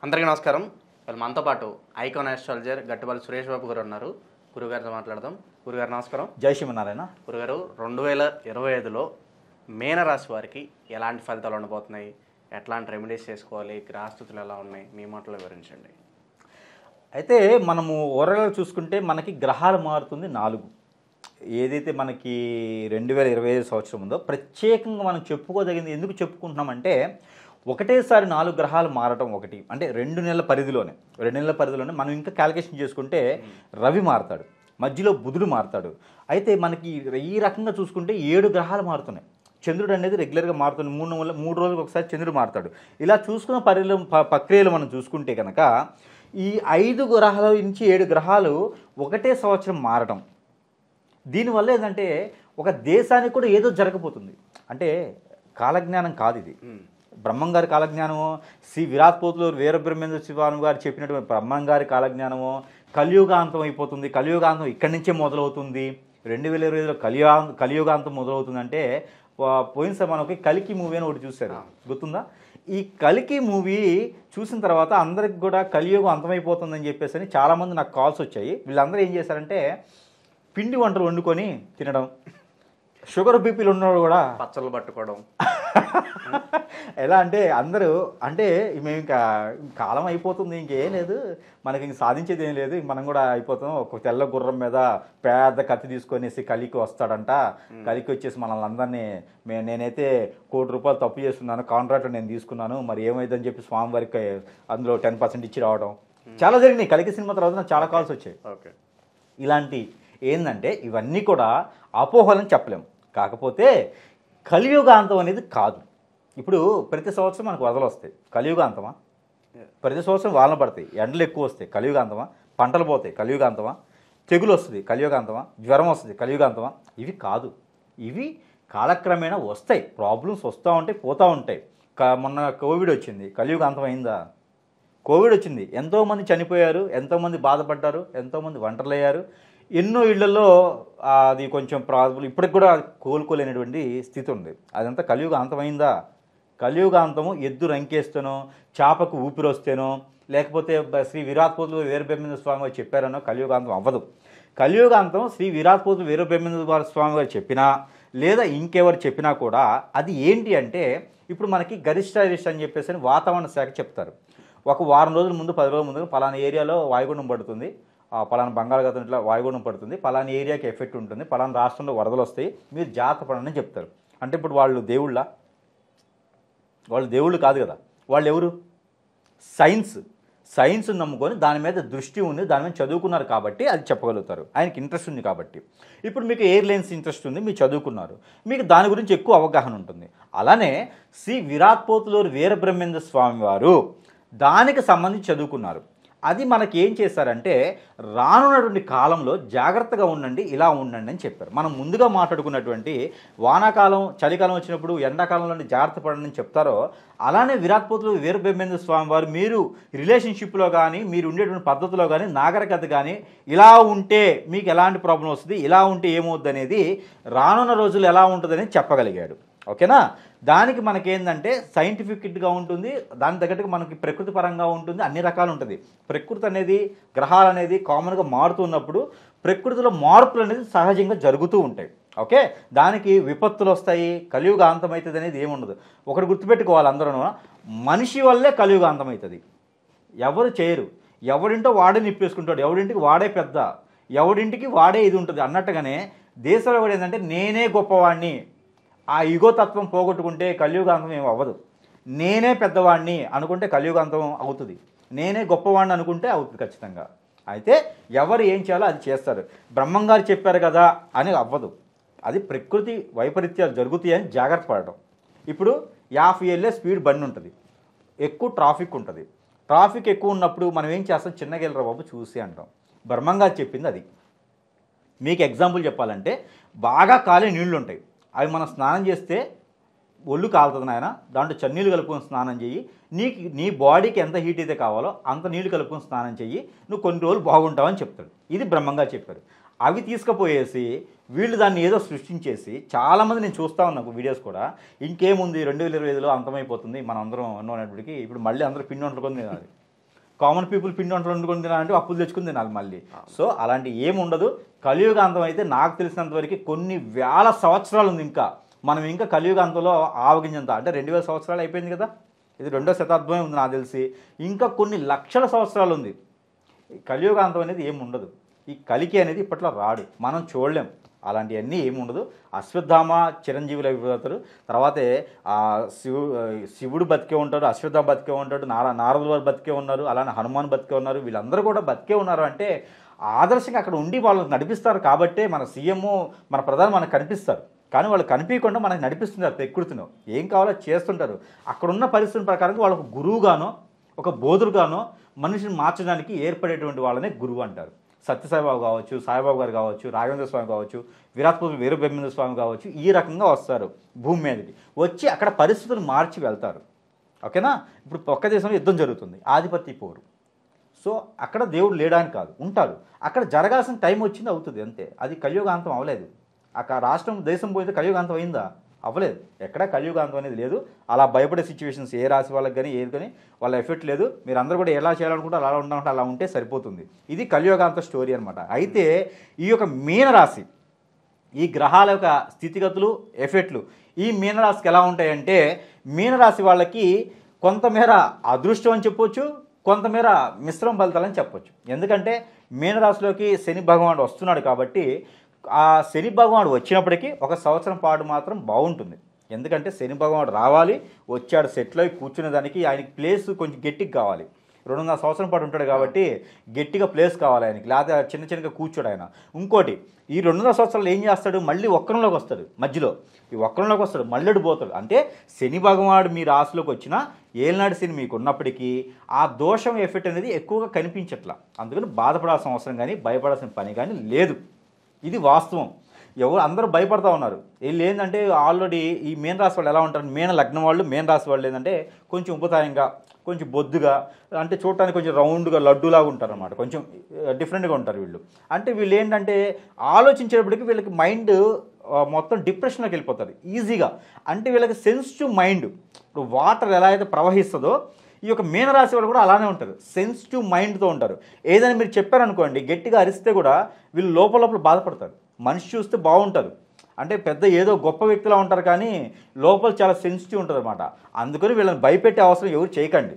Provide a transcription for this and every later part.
అందరికీ నమస్కారం. వాళ్ళు మనతో పాటు ఐకాన్ ఆస్ట్రాలజర్ గట్టుపల్లి సురేష్ బాబు గారు ఉన్నారు. గురుగారితో మాట్లాడదాం. గురుగారు నమస్కారం. జై శ్రీమన్నారాయణ. గురుగారు, 2025లో మీనరాశి వారికి ఎలాంటి ఫలితాలు ఉండబోతున్నాయి, ఎట్లాంటి రెమెడీస్ చేసుకోవాలి, గ్రహస్థితులు ఎలా ఉన్నాయి, మీ మాటలో వివరించండి. అయితే మనము ఓవరాల్గా చూసుకుంటే మనకి గ్రహాలు మారుతుంది 4. ఏదైతే మనకి 2025 సంవత్సరం ఉందో ప్రత్యేకంగా మనం చెప్పుకోదగింది ఎందుకు చెప్పుకుంటున్నామంటే, ఒకటేసారి 4 గ్రహాలు మారటం ఒకటి, అంటే 2 నెలల పరిధిలోనే మనం ఇంకా క్యాలిక్యులేషన్ చేసుకుంటే రవి మారుతాడు, మధ్యలో బుధుడు మారుతాడు. అయితే మనకి ఈ రకంగా చూసుకుంటే 7 గ్రహాలు మారుతున్నాయి. చంద్రుడు అనేది రెగ్యులర్గా మారుతుంది, 3 రోజులకు ఒకసారి చంద్రుడు మారుతాడు. ఇలా చూసుకున్న ప్రక్రియలు మనం చూసుకుంటే కనుక ఈ 5 గ్రహాల నుంచి 7 గ్రహాలు ఒకటే సంవత్సరం మారటం, దీనివల్ల ఏంటంటే ఒక దేశానికి కూడా ఏదో జరగబోతుంది. అంటే కాలజ్ఞానం కాదు ఇది, బ్రహ్మంగారి కాలజ్ఞానము, శ్రీ విరాట్ పోతులూరు వీరబ్రహ్మేంద్ర స్వామి గారు చెప్పినటువంటి బ్రహ్మంగారి కాలజ్ఞానము. కలియుగాంతం అయిపోతుంది, కలియుగాంతం ఇక్కడి నుంచే మొదలవుతుంది. 2025లో కలియుగాంతం మొదలవుతుందంటే, పోయినసారి మనకి కలికి మూవీ అని ఒకటి చూశారు, గుర్తుందా? ఈ కలికి మూవీ చూసిన తర్వాత అందరికి కూడా కలియుగం అంతమైపోతుందని చెప్పేసి అని చాలామంది నాకు కాల్స్ వచ్చాయి. వీళ్ళందరూ ఏం చేశారంటే పిండి వంటలు వండుకొని తినడం, షుగర్ బీపీలు ఉన్నవాడు కూడా పచ్చళ్ళు పట్టుకోవడం. ఎలా అంటే అందరూ అంటే మేము ఇంకా కాలం అయిపోతుంది, ఇంకేం లేదు, మనకి ఇంక సాధించేది ఏం లేదు, మనం కూడా అయిపోతాం. ఒక తెల్ల గుర్రం మీద పెద్ద కత్తి తీసుకొనేసి కలికి వస్తాడంట. కలికి వచ్చేసి మనల్ని అందరినీ నేనైతే ₹1,00,00,000 తప్పు చేస్తున్నాను, కాంట్రాక్ట్ నేను తీసుకున్నాను, మరి ఏమైందని చెప్పి స్వామివారికి అందులో 10% ఇచ్చి రావడం చాలా జరిగినాయి. కలికి సినిమా తర్వాత నాకు చాలా కాల్స్ వచ్చాయి. ఓకే, ఇలాంటి ఏంటంటే ఇవన్నీ కూడా అపోహలని చెప్పలేము. కాకపోతే కలియుగాంతం అనేది కాదు. ఇప్పుడు ప్రతి సంవత్సరం మనకు వరదలు వస్తాయి, కలియుగాంతమా? ప్రతి సంవత్సరం వానలు పడతాయి, ఎండలు ఎక్కువ వస్తాయి, కలియుగాంతమా? పంటలు పోతాయి, కలియుగాంతమా? తెగులు వస్తుంది, కలియుగాంతమా? జ్వరం వస్తుంది, కలియుగాంతమా? ఇవి కాదు. ఇవి కాలక్రమేణా వస్తాయి, ప్రాబ్లమ్స్ వస్తూ ఉంటాయి, పోతూ ఉంటాయి. మొన్న కోవిడ్ వచ్చింది, కలియుగాంతం అయిందా? కోవిడ్ వచ్చింది, ఎంతోమంది చనిపోయారు, ఎంతోమంది బాధపడ్డారు, ఎంతోమంది ఒంటరులయ్యారు. ఎన్నో ఇళ్లలో అది కొంచెం ప్రాబ్లం, ఇప్పటికి కూడా కోలుకోలేనటువంటి స్థితి ఉంది. అదంతా కలియుగాంతమైందా? కలియుగాంతము ఎద్దు రంకేస్తేనో, చేపకు ఊపిరి వస్తేనో, లేకపోతే శ్రీ విరాట్ పోతులూరు వీరబ్రహ్మేంద్ర స్వామి గారు చెప్పారనో కలియుగాంతం అవ్వదు. కలియుగాంతం శ్రీ విరాట్ పోతులూరు వీరబ్రహ్మేంద్ర స్వామి గారు చెప్పినా, లేదా ఇంకెవరు చెప్పినా కూడా అది ఏంటి అంటే, ఇప్పుడు మనకి గరిష్ట అని చెప్పేసి వాతావరణ శాఖ చెప్తారు. ఒక వారం రోజుల ముందు, 10 రోజుల ముందు పలానా ఏరియాలో వాయుగుండం పడుతుంది, పలానా బంగాళాఖాతం ఇట్లా వాయుగుండం పడుతుంది, పలానా ఏరియాకి ఎఫెక్ట్ ఉంటుంది, పలానా రాష్ట్రంలో వరదలు వస్తాయి, మీరు జాగ్రత్త పడని చెప్తారు. అంటే ఇప్పుడు వాళ్ళు దేవుళ్ళ? వాళ్ళు దేవుళ్ళు కాదు కదా. వాళ్ళు ఎవరు? సైన్స్ నమ్ముకొని దాని మీద దృష్టి ఉంది, దాని మీద చదువుకున్నారు కాబట్టి అది చెప్పగలుగుతారు. ఆయనకి ఇంట్రెస్ట్ ఉంది కాబట్టి. ఇప్పుడు మీకు ఎయిర్లైన్స్ ఇంట్రెస్ట్ ఉంది, మీరు చదువుకున్నారు, మీకు దాని గురించి ఎక్కువ అవగాహన ఉంటుంది. అలానే శ్రీ విరాట్ పోతులూరు వీరబ్రహ్మేంద్ర స్వామి వారు దానికి సంబంధించి చదువుకున్నారు. అది మనకి ఏం చేశారంటే, రానున్నటువంటి కాలంలో జాగ్రత్తగా ఉండండి, ఇలా ఉండండి అని చెప్పారు. మనం ముందుగా మాట్లాడుకున్నటువంటి వానాకాలం, చలికాలం వచ్చినప్పుడు ఎండాకాలంలో జాగ్రత్త పడండి అని చెప్తారో, అలానే విరాట్ పోతులూరు వీరబ్రహ్మేంద్ర స్వామి వారు మీరు రిలేషన్షిప్లో కానీ, మీరు ఉండేటువంటి పద్ధతిలో కానీ, నాగరికత కానీ, ఇలా ఉంటే మీకు ఎలాంటి ప్రాబ్లం వస్తుంది, ఇలా ఉంటే ఏమవుద్ది అనేది రానున్న రోజులు ఎలా ఉంటుందని చెప్పగలిగాడు. ఓకేనా? దానికి మనకేందంటే సైంటిఫిక్గా ఉంటుంది, దాని తగ్గట్టుగా మనకి ప్రకృతి పరంగా ఉంటుంది, అన్ని రకాలు ఉంటుంది. ప్రకృతి అనేది, గ్రహాలు అనేది కామన్గా మారుతున్నప్పుడు ప్రకృతిలో మార్పులు అనేది సహజంగా జరుగుతూ ఉంటాయి. ఓకే, దానికి విపత్తులు వస్తాయి, కలియుగాంతం అవుతుంది అనేది ఏముండదు. ఒకటి గుర్తుపెట్టుకోవాలి అందరూ, మనిషి వల్లే కలియుగాంతం అవుతుంది, ఎవరు చేయరు. ఎవడింటో వాడే నిప్పేసుకుంటాడు, ఎవడింటికి వాడే పెద్ద, ఎవడింటికి వాడే ఇది ఉంటుంది అన్నట్టుగానే దేశంలో కూడా ఏంటంటే నేనే గొప్పవాడిని, ఆ ఈగోతత్వం పోగొట్టుకుంటే కలియుగాంతం ఏమి అవ్వదు. నేనే పెద్దవాడిని అనుకుంటే కలియుగాంతం అవుతుంది, నేనే గొప్పవాడిని అనుకుంటే అవుతుంది ఖచ్చితంగా. అయితే ఎవరు ఏం చేయాలో అది చేస్తారు. బ్రహ్మంగారు చెప్పారు కదా అని అవ్వదు, అది ప్రకృతి వైపరీత్యాలు జరుగుతాయి అని జాగ్రత్త పడటం. ఇప్పుడు 50 ఏళ్ళే స్పీడ్ బండి ఉంటుంది, ఎక్కువ ట్రాఫిక్ ఉంటుంది. ట్రాఫిక్ ఎక్కువ ఉన్నప్పుడు మనం ఏం చేస్తాం, చిన్నగా వెళ్ళరా బాబు చూసి అంటాం. బ్రహ్మంగారు చెప్పింది అది. మీకు ఎగ్జాంపుల్ చెప్పాలంటే, బాగా కాలే నీళ్లు ఉంటాయి, అవి మనం స్నానం చేస్తే ఒళ్ళు కాలుతుంది నాయన, దాంట్లో చన్నీళ్ళు కలుపుకొని స్నానం చెయ్యి, నీ బాడీకి ఎంత హీట్ అయితే కావాలో అంత నీళ్ళు కలుపుకొని స్నానం చెయ్యి, నువ్వు కొన్ని రోజులు బాగుంటావని చెప్తాడు. ఇది బ్రహ్మంగా చెప్పారు. అవి తీసుకుపోయేసి వీళ్ళు దాన్ని ఏదో సృష్టించేసి, చాలామంది నేను చూస్తూ ఉన్నాను వీడియోస్ కూడా, ఇంకేముంది 2025లో అంతమైపోతుంది మనం అందరం అన్నోనప్పటికీ ఇప్పుడు మళ్ళీ అందరూ పిండి వంటలు కొని తినాలి. కామన్ పీపుల్ పిండి వంటలు వండుకొని తినాలంటే అప్పులు తెచ్చుకుని తినాలి మళ్ళీ. సో అలాంటి ఏమి ఉండదు. కలియుగాంతం అయితే నాకు తెలిసినంత వరకు కొన్ని వేల సంవత్సరాలు ఉంది. ఇంకా మనం ఇంకా కలియుగాంతంలో ఆవగింజంత అంటే 2000 సంవత్సరాలు అయిపోయింది కదా, ఇది 2వ శతాబ్దమే ఉంది నాకు తెలిసి. ఇంకా కొన్ని లక్షల సంవత్సరాలు ఉంది. కలియుగాంతం అనేది ఏమి ఉండదు. ఈ కలికి అనేది ఇప్పట్లో రాడు, మనం చూడలేం. అలాంటివన్నీ ఏమి ఉండదు. అశ్వత్థామ చిరంజీవులు అయిపోతారు. తర్వాతే శివుడు బతికే ఉంటాడు, అశ్వత్థామ బతికే ఉంటాడు, నారదుల వారు బతికే ఉన్నారు, అలానే హనుమాన్ బతికే ఉన్నారు. వీళ్ళందరూ కూడా బతికే ఉన్నారు. అంటే ఆదర్శంగా అక్కడ ఉండి వాళ్ళు నడిపిస్తారు కాబట్టే మన సీఎం మన ప్రధాని మనకు కనిపిస్తారు. కానీ వాళ్ళు కనిపించకుండా మనకు నడిపిస్తున్నారు, ప్రకృతిలో ఏం కావాలో చేస్తుంటారు. అక్కడున్న పరిస్థితుల ప్రకారం వాళ్ళకు గురువుగానో ఒక బోధుడుగానో మనిషిని మార్చడానికి ఏర్పడేటువంటి వాళ్ళనే గురువు అంటారు. సత్యసాయిబాబు కావచ్చు, సాయిబాబు గారు కావచ్చు, రాఘవేంద్ర స్వామి కావచ్చు, విరాట్పూర్ వీరబ్రహ్మేంద్ర స్వామి కావచ్చు, ఈ రకంగా వస్తారు భూమి మీదకి. వచ్చి అక్కడ పరిస్థితులు మార్చి వెళ్తారు. ఓకేనా. ఇప్పుడు పక్క దేశంలో యుద్ధం జరుగుతుంది, ఆధిపత్య పోరు. సో అక్కడ దేవుడు లేడానికి కాదు, ఉంటాడు. అక్కడ జరగాల్సిన టైం వచ్చింది, అవుతుంది అంతే. అది కలియుగాంతం అవ్వలేదు. అక్కడ రాష్ట్రం దేశం పోయితే కలియుగాంతం అయిందా? అవ్వలేదు. ఎక్కడ కలియుగాంతం అనేది లేదు. అలా భయపడే సిచ్యువేషన్స్ ఏ రాశి వాళ్ళకి కానీ ఏది కానీ వాళ్ళ ఎఫెక్ట్ లేదు. మీరు అందరూ కూడా ఎలా చేయాలనుకుంటే అలా ఉండాలంటే అలా ఉంటే సరిపోతుంది. ఇది కలియుగాంత స్టోరీ అనమాట. అయితే ఈ యొక్క మీనరాశి, ఈ గ్రహాల యొక్క స్థితిగతులు, ఎఫెక్ట్లు ఈ మీనరాశికి ఎలా ఉంటాయంటే, మీనరాశి వాళ్ళకి కొంతమేర అదృష్టం అని చెప్పొచ్చు, కొంతమేర మిశ్రమ ఫలితాలని చెప్పొచ్చు. ఎందుకంటే మీనరాశిలోకి శని భగవానుడు వస్తున్నాడు కాబట్టి ఆ శని భగవానుడు వచ్చినప్పటికీ ఒక సంవత్సరం పాటు మాత్రం బాగుంటుంది. ఎందుకంటే శని భగవానుడు రావాలి, వచ్చాడు సెటిల్ అయి కూర్చునేదానికి ఆయనకి ప్లేస్ కొంచెం గట్టిగా కావాలి. 2.5 సంవత్సరం పాటు ఉంటాడు కాబట్టి గట్టిగా ప్లేస్ కావాలి ఆయనకి, లేకపోతే చిన్న చిన్నగా కూర్చోడు ఆయన. ఇంకోటి, ఈ 2.5 సంవత్సరాలు ఏం చేస్తాడు, మళ్ళీ వక్రంలోకి వస్తాడు. మధ్యలో ఈ వక్రంలోకి వస్తాడు, మళ్ళీ పోతాడు. అంటే శని భగవానుడు మీ రాశిలోకి వచ్చినా ఏలినాడు శని మీకు ఉన్నప్పటికీ ఆ దోషం ఎఫెక్ట్ అనేది ఎక్కువగా కనిపించట్లా. అందుకని బాధపడాల్సిన అవసరం కానీ భయపడాల్సిన పని కానీ లేదు. ఇది వాస్తవం. అందరూ భయపడతా ఉన్నారు. వీళ్ళు ఏంటంటే ఆల్రెడీ ఈ మీన రాశి వాళ్ళు ఎలా ఉంటారు, మీన లగ్నం వాళ్ళు మీన రాశి వాళ్ళు ఏంటంటే కొంచెం ఉపతాయంగా, కొంచెం బొద్దుగా, అంటే చూడటానికి కొంచెం రౌండ్గా లడ్డూలాగా ఉంటారు అనమాట. కొంచెం డిఫరెంట్గా ఉంటారు వీళ్ళు. అంటే వీళ్ళు ఏంటంటే ఆలోచించేటప్పటికి వీళ్ళకి మైండ్ మొత్తం డిప్రెషన్లోకి వెళ్ళిపోతారు ఈజీగా. అంటే వీళ్ళకి సెన్సిటివ్ మైండ్. ఇప్పుడు వాటర్ ఎలా అయితే ప్రవహిస్తుందో ఈ యొక్క మీనరాశి వాళ్ళు కూడా అలానే ఉంటారు, సెన్సిటివ్ మైండ్తో ఉంటారు. ఏదైనా మీరు చెప్పారనుకోండి, గట్టిగా అరిస్తే కూడా వీళ్ళు లోపల బాధపడతారు. మనిషి చూస్తే బాగుంటారు, అంటే పెద్ద ఏదో గొప్ప వ్యక్తిలా ఉంటారు, కానీ లోపల చాలా సెన్సిటివ్ ఉంటుంది అనమాట. అందుకని వీళ్ళని భయపెట్టే అవసరం ఎవరు చేయకండి.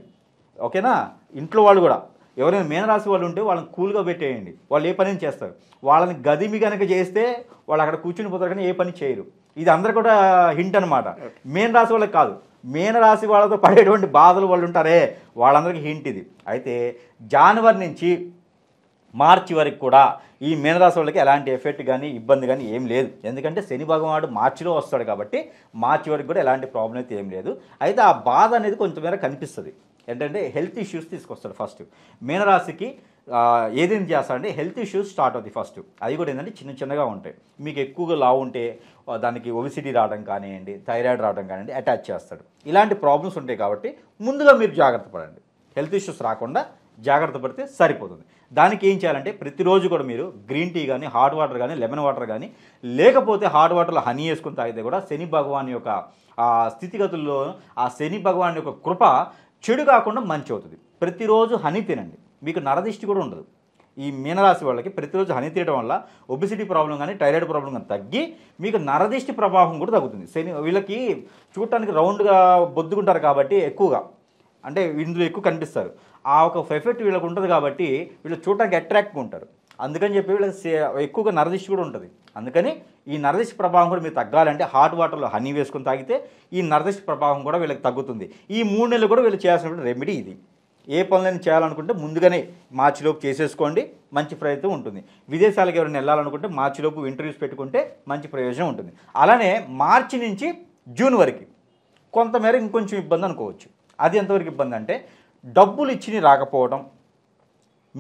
ఓకేనా. ఇంట్లో వాళ్ళు కూడా ఎవరైనా మీనరాశి వాళ్ళు ఉంటే వాళ్ళని కూల్గా పెట్టేయండి, వాళ్ళు ఏ పని చేస్తారు. వాళ్ళని గదిమి కనుక చేస్తే వాళ్ళు అక్కడ కూర్చుని పోతారు, కానీ ఏ పని చేయరు. ఇది అందరు కూడా హింట్ అనమాట. మీనరాశి వాళ్ళకి కాదు, మీనరాశి వాళ్ళతో పడేటువంటి బాధలు వాళ్ళు ఉంటారే వాళ్ళందరికీ హింట్ ఇది. అయితే జనవరి నుంచి మార్చి వరకు కూడా ఈ మీనరాశి వాళ్ళకి ఎలాంటి ఎఫెక్ట్ కానీ ఇబ్బంది కానీ ఏం లేదు. ఎందుకంటే శని భగవానుడు మార్చిలో వస్తాడు కాబట్టి మార్చి వరకు కూడా ఎలాంటి ప్రాబ్లం అయితే ఏం లేదు. అయితే ఆ బాధ అనేది కొంచెం కనిపిస్తుంది. ఏంటంటే హెల్త్ ఇష్యూస్ తీసుకొస్తాడు ఫస్ట్. మీనరాశికి ఏదేం చేస్తాడంటే హెల్త్ ఇష్యూస్ స్టార్ట్ అవుతాయి ఫస్ట్. అది కూడా ఏంటంటే చిన్న చిన్నగా ఉంటాయి. మీకు ఎక్కువగా లావు ఉంటే దానికి ఒబిసిటీ రావడం కానివ్వండి, థైరాయిడ్ రావడం కానివ్వండి అటాచ్ చేస్తాడు. ఇలాంటి ప్రాబ్లమ్స్ ఉంటాయి కాబట్టి ముందుగా మీరు జాగ్రత్త పడండి. హెల్త్ ఇష్యూస్ రాకుండా జాగ్రత్త పడితే సరిపోతుంది. దానికి ఏం చేయాలంటే ప్రతిరోజు కూడా మీరు గ్రీన్ టీ కానీ, హాట్ వాటర్ కానీ, లెమన్ వాటర్ కానీ, లేకపోతే హాట్ వాటర్లో హనీ వేసుకుని తాగితే కూడా శని భగవాన్ యొక్క స్థితిగతుల్లో ఆ శని భగవాన్ యొక్క కృప చెడు కాకుండా మంచి అవుతుంది. ప్రతిరోజు హనీ తినండి, మీకు నరదిష్టి కూడా ఉండదు. ఈ మీనరాశి వాళ్ళకి ప్రతిరోజు హనీ తినడం వల్ల ఒబిసిటీ ప్రాబ్లం కానీ, థైరాయిడ్ ప్రాబ్లం కానీ తగ్గి మీకు నరదిష్టి ప్రభావం కూడా తగ్గుతుంది. వీళ్ళకి చూడటానికి రౌండ్గా బొద్దుకుంటారు కాబట్టి ఎక్కువగా, అంటే ఇందులో ఎక్కువ కనిపిస్తారు. ఆ ఒక ఎఫెక్ట్ వీళ్ళకి ఉంటుంది కాబట్టి వీళ్ళు చూడటానికి అట్రాక్ట్గా ఉంటారు. అందుకని చెప్పి వీళ్ళకి ఎక్కువగా నరదిష్టి కూడా ఉంటుంది. అందుకని ఈ నరదిష్టి ప్రభావం కూడా మీరు తగ్గాలంటే హాట్ వాటర్లో హనీ వేసుకొని తాగితే ఈ నరదిష్టి ప్రభావం కూడా వీళ్ళకి తగ్గుతుంది. ఈ 3 నెలలు కూడా వీళ్ళు చేయాల్సిన రెమెడీ ఇది. ఏ పనులను చేయాలనుకుంటే ముందుగానే మార్చిలోపు చేసేసుకోండి, మంచి ప్రయత్నం ఉంటుంది. విదేశాలకు ఎవరైనా వెళ్ళాలనుకుంటే మార్చిలోపు ఇంటర్వ్యూస్ పెట్టుకుంటే మంచి ప్రయోజనం ఉంటుంది. అలానే మార్చి నుంచి జూన్ వరకు కొంతమేర ఇంకొంచెం ఇబ్బంది అనుకోవచ్చు. అది ఎంతవరకు ఇబ్బంది అంటే డబ్బులు ఇచ్చి రాకపోవటం,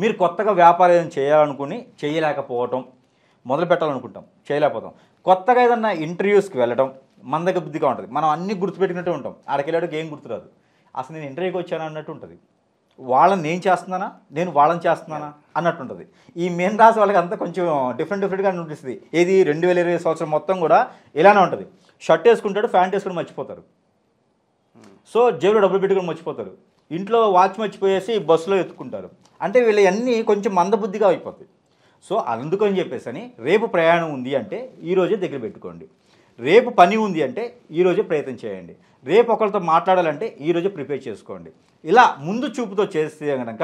మీరు కొత్తగా వ్యాపారం చేయాలనుకుని చేయలేకపోవటం, మొదలు పెట్టాలనుకుంటాం చేయలేకపోతాం, కొత్తగా ఏదన్నా ఇంటర్వ్యూస్కి వెళ్ళడం మన దగ్గర బుద్ధిగా ఉంటుంది. మనం అన్నీ గుర్తుపెట్టినట్టు ఉంటాం, ఆడికి వెళ్ళాడు ఏం గుర్తురాదు. అసలు నేను ఇంటర్వ్యూకి వచ్చాను అన్నట్టు ఉంటుంది. వాళ్ళని నేను చేస్తున్నానా, నేను వాళ్ళని చేస్తున్నానా అన్నట్టుంటుంది. ఈ మీన రాశి వాళ్ళకి అంతా కొంచెం డిఫరెంట్గా అనిపిస్తుంది. ఏది 2020 సంవత్సరం మొత్తం కూడా ఇలానే ఉంటుంది. షర్ట్ వేసుకుంటాడు, ప్యాంట్ వేసుకుని మర్చిపోతారు. సో జేబులో డబ్బులు పెట్టుకుని మర్చిపోతారు. ఇంట్లో వాచ్ మర్చిపోయేసి బస్సులో ఎత్తుకుంటారు. అంటే వీళ్ళవన్నీ కొంచెం మందబుద్ధిగా అయిపోతాయి. సో అందుకని చెప్పేసి రేపు ప్రయాణం ఉంది అంటే ఈరోజే దగ్గర పెట్టుకోండి. రేపు పని ఉంది అంటే ఈరోజే ప్రయత్నం చేయండి. రేపు ఒకరితో మాట్లాడాలంటే ఈరోజే ప్రిపేర్ చేసుకోండి. ఇలా ముందు చూపుతో చేస్తే కనుక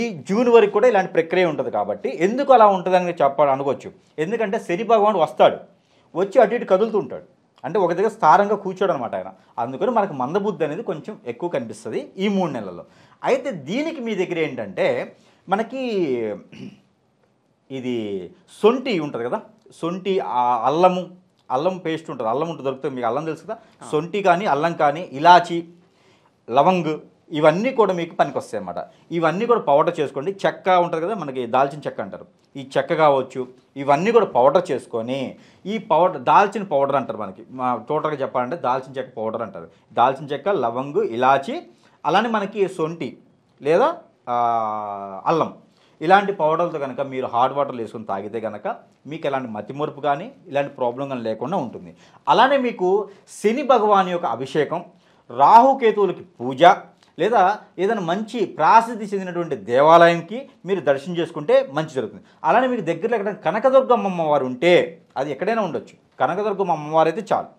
ఈ జూన్ వరకు కూడా ఇలాంటి ప్రక్రియ ఉంటుంది. కాబట్టి ఎందుకు అలా ఉంటుందని అనుకోవచ్చు. ఎందుకంటే శని భగవానుడు వస్తాడు, వచ్చి అటు ఇటు కదులుతుంటాడు. అంటే ఒక దగ్గర స్థారంగా కూర్చోడు అనమాట ఆయన. అందుకని మనకు మందబుద్ధి అనేది కొంచెం ఎక్కువ కనిపిస్తుంది ఈ 3 నెలల్లో. అయితే దీనికి మీ దగ్గర ఏంటంటే మనకి ఇది సొంటి ఉంటుంది కదా, సొంటి అల్లం పేస్ట్ ఉంటుంది, అల్లం ఉంటుంది దొరుకుతుంది, మీకు అల్లం తెలుసు కదా. సొంటి కానీ అల్లం కానీ ఇలాచి లవంగ్ ఇవన్నీ కూడా మీకు పనికి వస్తాయి అన్నమాట. ఇవన్నీ కూడా పౌడర్ చేసుకోండి. చెక్క ఉంటుంది కదా మనకి, దాల్చిన చెక్క అంటారు, ఈ చెక్క కావచ్చు, ఇవన్నీ కూడా పౌడర్ చేసుకొని ఈ దాల్చిన పౌడర్ అంటారు మనకి, టోటల్గా చెప్పాలంటే దాల్చిన చెక్క పౌడర్ అంటారు. దాల్చిన చెక్క, లవంగు, ఇలాచి, అలానే మనకి సొంటి లేదా అల్లం ఇలాంటి పౌడర్లతో కనుక మీరు హాట్ వాటర్లు వేసుకొని తాగితే కనుక మీకు ఎలాంటి మతిమరుపు కానీ ఇలాంటి ప్రాబ్లం కానీ లేకుండా ఉంటుంది. అలానే మీకు శని భగవాన్ యొక్క అభిషేకం, రాహుకేతువులకి పూజ, లేదా ఏదైనా మంచి ప్రాసిద్ధి చెందినటువంటి దేవాలయానికి మీరు దర్శనం చేసుకుంటే మంచి జరుగుతుంది. అలానే మీకు దగ్గరలో ఎక్కడ కనకదుర్గమ్మ అమ్మవారు ఉంటే, అది ఎక్కడైనా ఉండొచ్చు, కనకదుర్గమ్మ అమ్మవారు అయితే చాలు,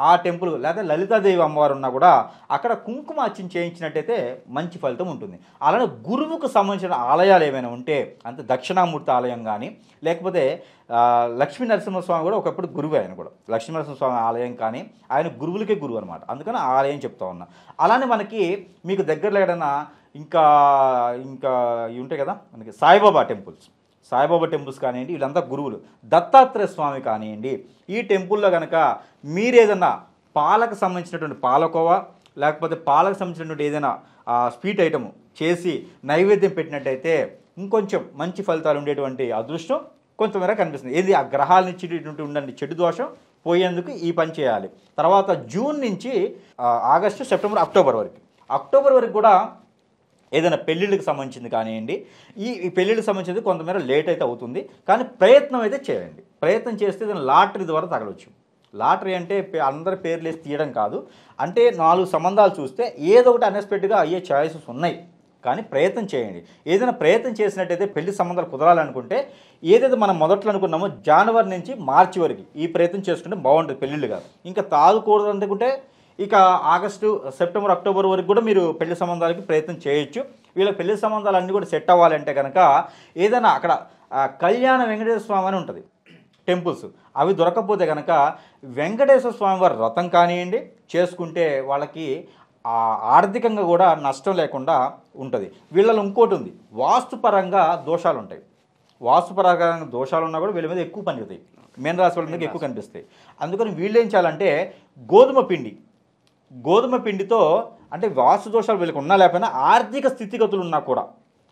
ఆ టెంపుల్ లేదా లలితాదేవి అమ్మవారు ఉన్నా కూడా అక్కడ కుంకుమ అర్చన చేయించినట్టయితే మంచి ఫలితం ఉంటుంది. అలానే గురువుకు సంబంధించిన ఆలయాలు ఏమైనా ఉంటే, అంటే దక్షిణామూర్తి ఆలయం కానీ, లేకపోతే లక్ష్మీ నరసింహస్వామి కూడా ఒకప్పుడు గురువు, ఆయన కూడా లక్ష్మీ నరసింహస్వామి ఆలయం కానీ, ఆయన గురువులకే గురువు అనమాట. అందుకని ఆ ఆలయం చెప్తా ఉన్నా. అలానే మనకి మీకు దగ్గరలో ఏదైనా ఇంకా ఇవి ఉంటాయి కదా మనకి, సాయిబాబా టెంపుల్స్ కానివ్వండి, వీళ్ళంతా గురువులు. దత్తాత్రేయ స్వామి కానివ్వండి, ఈ టెంపుల్లో కనుక మీరేదన్నా పాలకు సంబంధించినటువంటి పాలకోవా, లేకపోతే పాలకు సంబంధించినటువంటి ఏదైనా స్వీట్ ఐటమ్ చేసి నైవేద్యం పెట్టినట్టయితే ఇంకొంచెం మంచి ఫలితాలు ఉండేటువంటి అదృష్టం కొంతమేర కనిపిస్తుంది. ఏది ఆ గ్రహాలను ఇచ్చేటటువంటి ఉండండి చెడు దోషం పోయేందుకు ఈ పని చేయాలి. తర్వాత జూన్ నుంచి ఆగస్టు, సెప్టెంబర్, అక్టోబర్ వరకు కూడా ఏదైనా పెళ్ళిళ్ళకి సంబంధించింది కానివ్వండి, ఈ పెళ్ళిళ్ళకి సంబంధించింది కొంతమేర లేట్ అయితే అవుతుంది, కానీ ప్రయత్నం అయితే చేయండి. ప్రయత్నం చేస్తే ఏదైనా లాటరీ ద్వారా తగలవచ్చు. లాటరీ అంటే అందరి పేర్లు వేసి తీయడం కాదు, అంటే 4 సంబంధాలు చూస్తే ఏదో ఒకటి అన్ఎక్స్పెక్టెడ్గా అయ్యే ఛాయిసెస్ ఉన్నాయి. కానీ ప్రయత్నం చేయండి. ఏదైనా ప్రయత్నం చేసినట్టయితే పెళ్లి సంబంధాలు కుదరాలనుకుంటే, ఏదైతే మనం మొదట్లో అనుకున్నామో జనవరి నుంచి మార్చి వరకు ఈ ప్రయత్నం చేసుకుంటే బాగుంటుంది పెళ్ళిళ్ళుగా. ఇంకా తాగకూడదు అనుకుంటే ఇక ఆగస్టు, సెప్టెంబర్, అక్టోబర్ వరకు కూడా మీరు పెళ్లి సంబంధాలకి ప్రయత్నం చేయొచ్చు. వీళ్ళ పెళ్లి సంబంధాలు అన్నీ కూడా సెట్ అవ్వాలంటే కనుక ఏదైనా అక్కడ కళ్యాణ వెంకటేశ్వర స్వామి అని ఉంటుంది టెంపుల్స్, అవి దొరకకపోతే కనుక వెంకటేశ్వర స్వామి వారి వ్రతం కానివ్వండి చేసుకుంటే వాళ్ళకి ఆర్థికంగా కూడా నష్టం లేకుండా ఉంటుంది. వీళ్ళలో ఇంకోటి ఉంది, వాస్తుపరంగా దోషాలు ఉంటాయి. వాస్తుపరంగా దోషాలు ఉన్నా కూడా వీళ్ళ మీద ఎక్కువ పనిచేస్తాయి, మీన రాశి వాళ్ళ మీద ఎక్కువ కనిపిస్తాయి. అందుకని వీళ్ళు ఏం చేయాలంటే గోధుమ పిండితో, అంటే వాస్తు దోషాలు వీళ్ళకి ఉన్నా లేకపోయినా ఆర్థిక స్థితిగతులు ఉన్నా కూడా,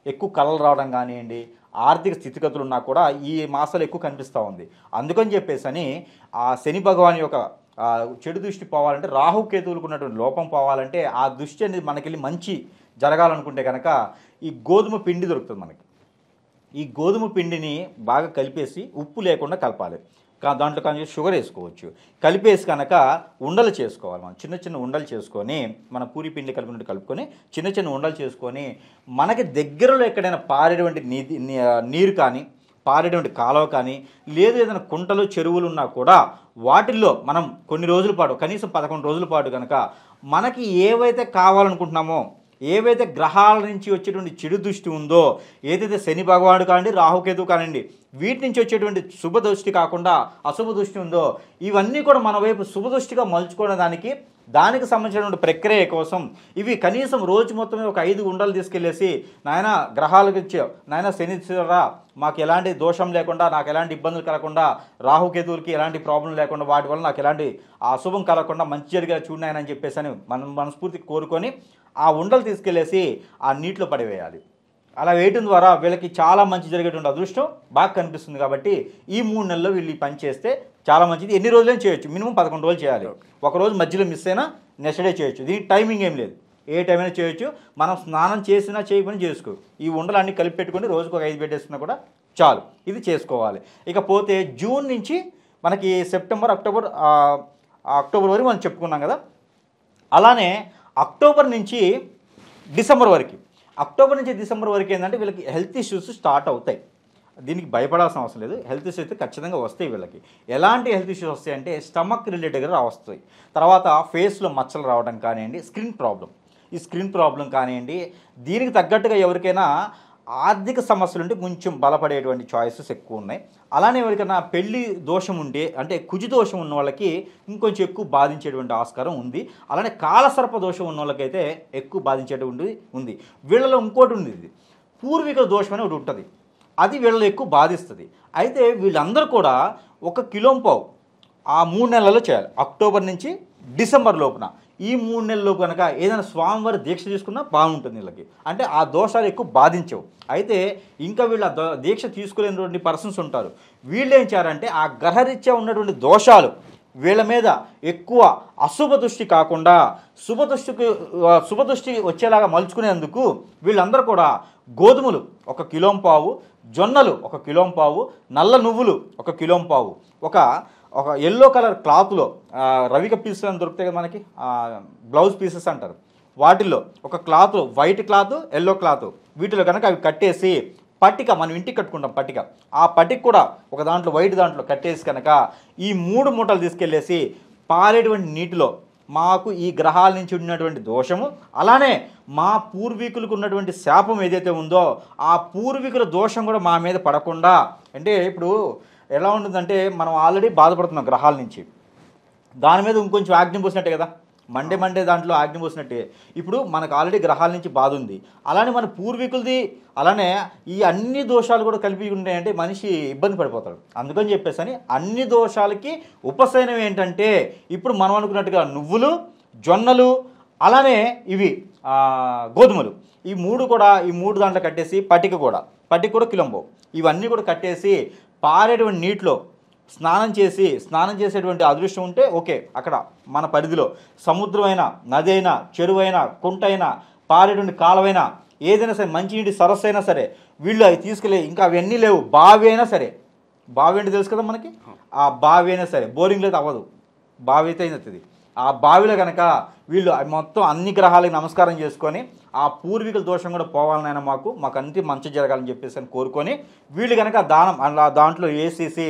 ఎక్కువ కళలు రావడం కానివ్వండి, ఆర్థిక స్థితిగతులు ఉన్నా కూడా ఈ మాసాలు ఎక్కువ కనిపిస్తూ ఉంది. అందుకని చెప్పేసి ఆ శని భగవాన్ యొక్క చెడు దృష్టి పోవాలంటే, రాహుకేతువులకు ఉన్నటువంటి లోపం పోవాలంటే, ఆ దృష్టి అనేది మనకెళ్ళి మంచి జరగాలనుకుంటే కనుక ఈ గోధుమ పిండి దొరుకుతుంది మనకి. ఈ గోధుమ పిండిని బాగా కలిపేసి, ఉప్పు లేకుండా కలపాలి, దాంట్లో కానీ షుగర్ వేసుకోవచ్చు, కలిపేసి కనుక ఉండలు చేసుకోవాలి. మనం చిన్న చిన్న ఉండలు చేసుకొని, మన పూరి పిండి కలిపినట్టు కలుపుకొని చిన్న చిన్న ఉండలు చేసుకొని, మనకి దగ్గరలో ఎక్కడైనా పారేటువంటి నీరు కానీ, పారేటువంటి కాలువ కానీ, లేదు ఏదైనా కుంటలు, చెరువులు ఉన్నా కూడా వాటిల్లో మనం కొన్ని రోజుల పాటు, కనీసం 11 రోజుల పాటు కనుక మనకి ఏవైతే కావాలనుకుంటున్నామో, ఏవైతే గ్రహాల నుంచి వచ్చేటువంటి చెడు దృష్టి ఉందో, ఏదైతే శని భగవానుడు కానివ్వండి, రాహుకేతు కానివ్వండి, వీటి నుంచి వచ్చేటువంటి శుభ దృష్టి కాకుండా అశుభ దృష్టి ఉందో, ఇవన్నీ కూడా మన వైపు శుభ దృష్టిగా మలుచుకోవడం, దానికి సంబంధించినటువంటి ప్రక్రియ కోసం ఇవి కనీసం రోజు మొత్తం ఒక 5 ఉండలు తీసుకెళ్ళేసి, నాయన గ్రహాలకు ఇచ్చే, నాయన శనిశ్వరా మాకు ఎలాంటి దోషం లేకుండా, నాకు ఎలాంటి ఇబ్బందులు కలగకుండా, రాహుకేతువులకి ఎలాంటి ప్రాబ్లం లేకుండా, వాటి వల్ల నాకు ఎలాంటి అశుభం కలగకుండా మంచి జరిగేలా చూడనాయన అని చెప్పేసి మనం మనస్ఫూర్తికి కోరుకొని ఆ ఉండలు తీసుకెళ్ళేసి ఆ నీటిలో పడివేయాలి. అలా వేయటం ద్వారా వీళ్ళకి చాలా మంచి జరిగేటువంటి అదృష్టం బాగా కనిపిస్తుంది. కాబట్టి ఈ 3 నెలల్లో వీళ్ళు ఈ పని చేస్తే చాలా మంచిది. ఎన్ని రోజులైనా చేయొచ్చు, మినిమం 11 రోజులు చేయాలి. ఒకరోజు మధ్యలో మిస్ అయినా నెక్స్ట్ డే చేయొచ్చు. దీనికి టైమింగ్ ఏం లేదు, ఏ టైం అయినా చేయొచ్చు. మనం స్నానం చేసినా చేయకపోయినా చేసుకో, ఈ ఉండలు అన్నీ కలిపి పెట్టుకొని రోజుకు ఒక 5 పెట్టేసుకున్నా కూడా చాలు. ఇది చేసుకోవాలి. ఇకపోతే జూన్ నుంచి మనకి సెప్టెంబర్, అక్టోబర్ వరకు మనం చెప్పుకున్నాం కదా. అలానే అక్టోబర్ నుంచి డిసెంబర్ వరకు. అక్టోబర్ నుంచి డిసెంబర్ వరకు ఏంటంటే వీళ్ళకి హెల్త్ ఇష్యూస్ స్టార్ట్ అవుతాయి. దీనికి భయపడాల్సిన అవసరం లేదు. హెల్త్ ఇష్యూస్ అయితే ఖచ్చితంగా వస్తాయి వీళ్ళకి. ఎలాంటి హెల్త్ ఇష్యూస్ వస్తాయంటే స్టమక్ రిలేటెడ్గా వస్తాయి. తర్వాత ఫేస్లో మచ్చలు రావడం కానివ్వండి, స్కిన్ ప్రాబ్లం, ఈ స్కిన్ ప్రాబ్లం కానివ్వండి. దీనికి తగ్గట్టుగా ఎవరికైనా ఆర్థిక సమస్యలు ఉంటే కొంచెం బలపడేటువంటి చాయిసెస్ ఎక్కువ ఉన్నాయి. అలానే ఎవరికైనా పెళ్లి దోషం ఉంటే అంటే కుజు దోషం ఉన్న వాళ్ళకి ఇంకొంచెం ఎక్కువ బాధించేటువంటి ఆస్కారం ఉంది. అలానే కాలసర్ప దోషం ఉన్న వాళ్ళకైతే ఎక్కువ బాధించేటువంటి ఉంది. వీళ్ళలో ఇంకోటి ఉంది, ఇది పూర్వీకుల దోషం అని ఒకటి ఉంటుంది, అది వీళ్ళలో ఎక్కువ బాధిస్తుంది. అయితే వీళ్ళందరూ కూడా 1 కిలోంపావు ఆ 3 నెలల్లో చేయాలి. అక్టోబర్ నుంచి డిసెంబర్ లోపున ఈ 3 నెలల్లోపు కనుక ఏదైనా స్వామివారి దీక్ష తీసుకున్నా బాగుంటుంది వీళ్ళకి. అంటే ఆ దోషాలు ఎక్కువ బాధించవు. అయితే ఇంకా వీళ్ళ దీక్ష తీసుకోలేనటువంటి పర్సన్స్ ఉంటారు. వీళ్ళు ఏం చేయాలంటే ఆ గ్రహరీత్యా ఉన్నటువంటి దోషాలు వీళ్ళ మీద ఎక్కువ అశుభ దృష్టి కాకుండా శుభ దృష్టి వచ్చేలాగా మలుచుకునేందుకు వీళ్ళందరూ కూడా గోధుమలు 1 కిలోంపావు, జొన్నలు 1 కిలోంపావు, నల్ల నువ్వులు 1 కిలోంపావు, ఒక ఎల్లో కలర్ క్లాత్లో రవిక పీసెస్ అని దొరుకుతాయి కదా మనకి, బ్లౌజ్ పీసెస్ అంటారు, వాటిల్లో ఒక cloth, white cloth, yellow cloth, వీటిలో కనుక అవి కట్టేసి పట్టిక, మనం ఇంటికి కట్టుకుంటాం పట్టిక, ఆ పట్టిక కూడా ఒక దాంట్లో వైట్ దాంట్లో కట్టేసి కనుక ఈ 3 మూటలు తీసుకెళ్ళేసి పారేటువంటి నీటిలో మాకు ఈ గ్రహాల నుంచి ఉన్నటువంటి దోషము, అలానే మా పూర్వీకులకు ఉన్నటువంటి శాపం ఏదైతే ఉందో ఆ పూర్వీకుల దోషం కూడా మా మీద పడకుండా, అంటే ఇప్పుడు ఎలా ఉంటుందంటే మనం ఆల్రెడీ బాధపడుతున్నాం గ్రహాల నుంచి, దాని మీద ఇంకొంచెం ఆజ్ఞ పోసినట్టే కదా, మండే దాంట్లో ఆజ్ఞ పోసినట్టే. ఇప్పుడు మనకు ఆల్రెడీ గ్రహాల నుంచి బాధ ఉంది, అలానే మన పూర్వీకులది, అలానే ఈ అన్ని దోషాలు కూడా కలిపి ఉంటాయంటే మనిషి ఇబ్బంది పడిపోతాడు. అందుకని చెప్పేసి అన్ని దోషాలకి ఉపశమనం ఏంటంటే ఇప్పుడు మనం అనుకున్నట్టుగా నువ్వులు, జొన్నలు, అలానే ఇవి గోధుమలు, ఈ 3 దాంట్లో కట్టేసి పట్టిక కూడా కిలోంబో, ఇవన్నీ కూడా కట్టేసి పారేటువంటి నీటిలో స్నానం చేసేటువంటి అదృష్టం ఉంటే ఓకే, అక్కడ మన పరిధిలో సముద్రమైనా, నది అయినా, చెరువైనా, కుంటైనా, పారేటువంటి కాలవైనా, ఏదైనా సరే, మంచినీటి సరస్సు అయినా సరే, వీళ్ళు అవి తీసుకెళ్ళి, ఇంకా అవన్నీ లేవు, బావి అయినా సరే, బావి అంటే తెలుసు కదా మనకి, ఆ బావి అయినా సరే, బోరింగ్లో అయితే అవ్వదు, బావి అయితే అవుతుంది, ఆ బావిలో కనుక వీళ్ళు మొత్తం అన్ని గ్రహాలకు నమస్కారం చేసుకొని ఆ పూర్వీకుల దోషం కూడా పోవాలనైనా మాకు అంతే మంచి జరగాలని చెప్పేసి అని కోరుకొని వీళ్ళు కనుక దానం అలా దాంట్లో వేసేసి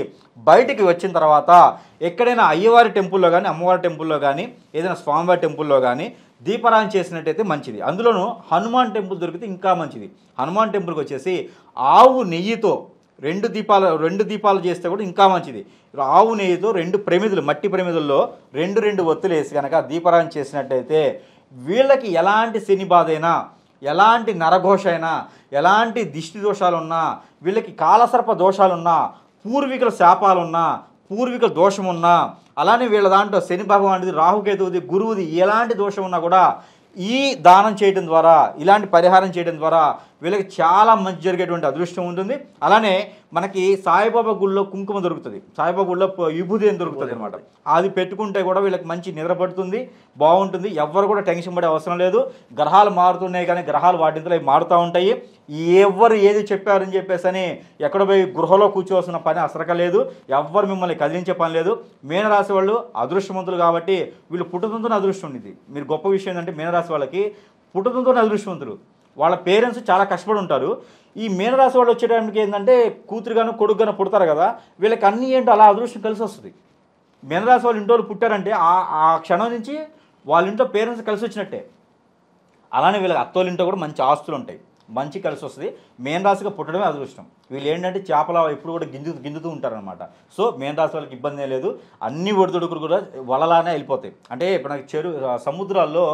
బయటికి వచ్చిన తర్వాత ఎక్కడైనా అయ్యవారి టెంపుల్లో కానీ, అమ్మవారి టెంపుల్లో కానీ, ఏదైనా స్వామివారి టెంపుల్లో కానీ దీపారాధన చేసినట్టయితే మంచిది. అందులోనూ హనుమాన్ టెంపుల్ దొరికితే ఇంకా మంచిది. హనుమాన్ టెంపుల్కి వచ్చేసి ఆవు నెయ్యితో 2 దీపాలు చేస్తే కూడా ఇంకా మంచిది. ఆవు నెయ్యితో 2 ప్రమిదలు, మట్టి ప్రమిదల్లో 2 ఒత్తులు వేసి కనుక దీపారాధన చేసినట్టయితే వీళ్ళకి ఎలాంటి శని బాధ అయినా, ఎలాంటి నరఘోష అయినా, ఎలాంటి దిష్టి దోషాలున్నా, వీళ్ళకి కాలసర్ప దోషాలున్నా, పూర్వీకుల శాపాలున్నా, పూర్వీకుల దోషమున్నా, అలానే వీళ్ళ దాంట్లో శని భగవానుడిది, రాహుకేతువుది, గురువుది ఎలాంటి దోషం ఉన్నా కూడా ఈ దానం చేయడం ద్వారా, ఇలాంటి పరిహారం చేయడం ద్వారా వీళ్ళకి చాలా మంచి జరిగేటువంటి అదృష్టం ఉంటుంది. అలానే మనకి సాయిబాబా గుళ్ళో కుంకుమ దొరుకుతుంది, సాయిబాబా గుళ్ళో విభూది అని దొరుకుతుంది అనమాట, అది పెట్టుకుంటే కూడా వీళ్ళకి మంచి నిద్ర పడుతుంది, బాగుంటుంది. ఎవ్వరు కూడా టెన్షన్ పడే అవసరం లేదు. గ్రహాలు మారుతున్నాయి కానీ గ్రహాలు వాటింతలో అవి మారుతూ ఉంటాయి. ఎవరు ఏది చెప్పారని చెప్పేసి ఎక్కడ పోయి గృహలో కూర్చోవలసిన పని అసరకలేదు, ఎవ్వరు మిమ్మల్ని కదిలించే పని లేదు. మీనరాశి వాళ్ళు అదృష్టవంతులు కాబట్టి వీళ్ళు పుట్టుతుంతోనే అదృష్టం ఉంది. మీరు గొప్ప విషయం ఏంటంటే మీనరాశి వాళ్ళకి పుట్టుతుంతోనే అదృష్టవంతులు, వాళ్ళ పేరెంట్స్ చాలా కష్టపడి ఉంటారు. ఈ మీనరాశి వాళ్ళు వచ్చేటానికి ఏంటంటే కూతురుగాను కొడుకుగాను పుడతారు కదా, వీళ్ళకి అన్నీ ఏంటో అలా అదృష్టం కలిసి వస్తుంది. మీనరాశి వాళ్ళు ఇంట్లో పుట్టారంటే ఆ క్షణం నుంచి వాళ్ళ ఇంట్లో పేరెంట్స్ కలిసి వచ్చినట్టే. అలానే వీళ్ళకి అత్తోళ్ళ ఇంట్లో కూడా మంచి ఆస్తులు ఉంటాయి, మంచి కలిసి వస్తుంది. మీనరాశిగా పుట్టడమే అదృష్టం. వీళ్ళు ఏంటంటే చేపల ఎప్పుడు కూడా గింజుతూ ఉంటారనమాట. సో మీనరాశి వాళ్ళకి ఇబ్బంది లేదు, అన్ని ఒడిదుడుకులు కూడా వలలానే వెళ్ళిపోతాయి. అంటే ఇప్పుడు నాకు సముద్రాల్లో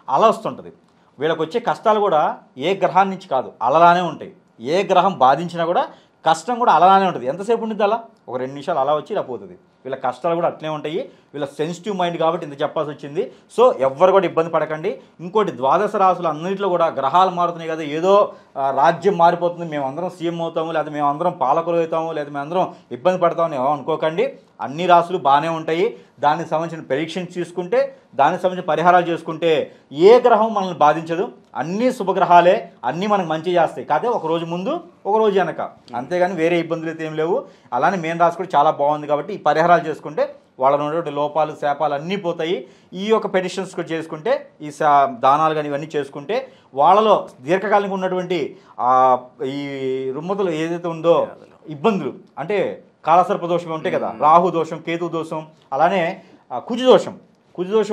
అల వస్తుంటుంది, వీళ్ళకి వచ్చే కష్టాలు కూడా ఏ గ్రహాన్ని నుంచి కాదు, అలలానే ఉంటాయి. ఏ గ్రహం బాధించినా కూడా కష్టం కూడా అలానే ఉంటుంది. ఎంతసేపు ఉంటుంది అలా? ఒక 2 నిమిషాలు అలా వచ్చి ఇలా పోతుంది. వీళ్ళ కష్టాలు కూడా అట్లే ఉంటాయి. వీళ్ళ సెన్సిటివ్ మైండ్ కాబట్టి ఇంత చెప్పాల్సి వచ్చింది. సో ఎవ్వరు కూడా ఇబ్బంది పడకండి. ఇంకోటి, 12 రాశులు అన్నింటిలో కూడా గ్రహాలు మారుతున్నాయి కదా, ఏదో రాజ్యం మారిపోతుంది, మేమందరం సీఎం అవుతాము, లేదా మేమందరం పాలకులు అవుతాము, లేదా మేమందరం ఇబ్బంది పడతామని అనుకోకండి. అన్ని రాశులు బాగానే ఉంటాయి. దానికి సంబంధించిన ప్రెడిక్షన్స్ తీసుకుంటే, దానికి సంబంధించిన పరిహారాలు చేసుకుంటే ఏ గ్రహం మనల్ని బాధించదు. అన్నీ శుభగ్రహాలే, అన్నీ మనకు మంచి చేస్తాయి. కాదే ఒక రోజు ముందు ఒక రోజు వెనక, అంతేగాని వేరే ఇబ్బందులు అయితే ఏం లేవు. అలానే మీన రాశి కూడా చాలా బాగుంది కాబట్టి ఈ పరిహారాలు చేసుకుంటే వాళ్ళలో ఉన్నటువంటి లోపాలు శాపాలు అన్నీ పోతాయి. ఈ యొక్క పెడిషన్స్ చేసుకుంటే ఈ దానాలు కానీ ఇవన్నీ చేసుకుంటే వాళ్ళలో దీర్ఘకాలికంగా ఉన్నటువంటి ఈ రుమ్మతులు ఏదైతే ఉందో ఇబ్బందులు, అంటే కాలసర్ప దోషం ఉంటాయి కదా, రాహు దోషం, కేతు దోషం, అలానే కుజ దోషం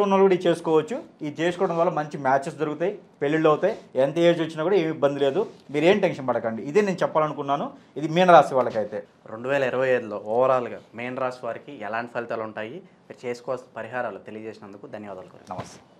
ఉన్న వాళ్ళు కూడా ఇది చేసుకోవచ్చు. ఇది చేసుకోవడం వల్ల మంచి మ్యాచెస్ దొరుకుతాయి, పెళ్ళిళ్ళు అవుతాయి, ఎంత ఏజ్ వచ్చినా కూడా ఏమి ఇబ్బంది లేదు. మీరేం టెన్షన్ పడకండి. ఇదే నేను చెప్పాలనుకున్నాను. ఇది మీనరాశి వాళ్ళకైతే 2025లో ఓవరాల్గా మీన రాశి వారికి ఎలాంటి ఫలితాలు ఉంటాయి, మీరు చేసుకోవాల్సిన పరిహారాలు తెలియజేసినందుకు ధన్యవాదాలు. నమస్తే.